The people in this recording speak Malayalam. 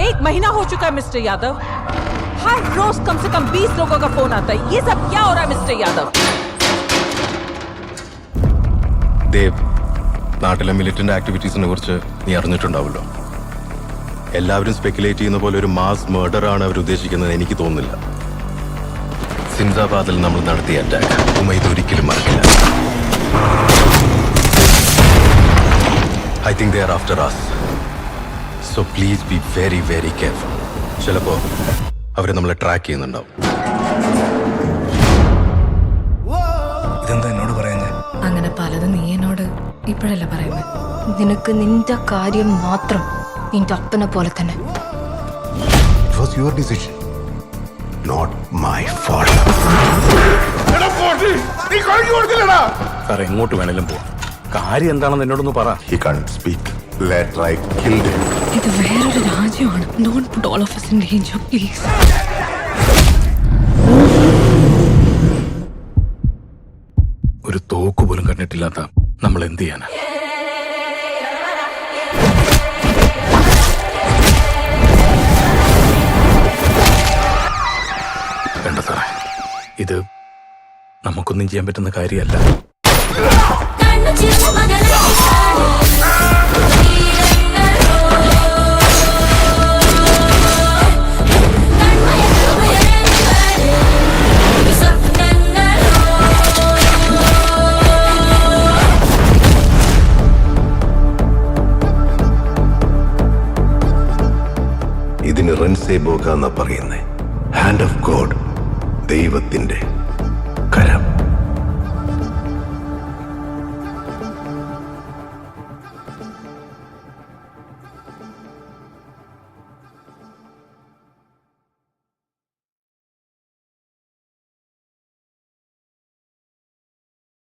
1 महीना हो चुका है मिस्टर यादव। हर रोज कम से कम 20 लोगों का फोन आता है। ये सब क्या हो रहा है मिस्टर यादव? ദേവ്, നാട്ടിലെ മിലിറ്റന്റ് ആക്ടിവിറ്റീസിനെ കുറിച്ച് നീ അറിഞ്ഞിട്ടുണ്ടാവുമല്ലോ. എല്ലാവരും സ്പെക്കുലേറ്റ് ചെയ്യുന്ന പോലെ ഒരു മാസ് മർഡർ ആണ് അവർ ഉദ്ദേശിക്കുന്നത് എനിക്ക് തോന്നുന്നില്ല. സിന്ദാബാദിൽ നമ്മൾ നടത്തിയ അറ്റാക്ക് ഉമൈദ് ഒരിക്കലും മറക്കില്ല. I think they are after us. So please be very, very careful. ചിലപ്പോ അവരെ നമ്മളെ ട്രാക്ക് ചെയ്യുന്നുണ്ടാവും. ഇതെന്താ എന്നോട് പറയുന്നത്? അങ്ങനെ പലതും നീ എന്നോട് ഇപ്പോഴല്ല പറയുന്നത്. നിനക്ക് നിന്റെ കാര്യം മാത്രം, നിന്റെ അപ്പനെ പോലെ തന്നെ. It was your decision, not my fault. സാറേ, എങ്ങോട്ട് വേണേലും പോവാം. കാര്യം എന്താണെന്ന് എന്നോടൊന്ന് പറ. He can't speak. Later I killed him. ഇത് വേറൊരു രാജ്യമാണ്. Don't put all of us in danger, please. ഒരു തോക്ക് പോലും കണ്ടിട്ടില്ലാത്ത നമ്മൾ എന്ത് ചെയ്യാനാ? വേണ്ട സാറേ, ഇത് നമുക്കൊന്നും ചെയ്യാൻ പറ്റുന്ന കാര്യമല്ല. ഇതിന് റൺസേ ബോക എന്നാ പറയുന്നേ. ഹാൻഡ് ഓഫ് ഗോഡ്, ദൈവത്തിന്റെ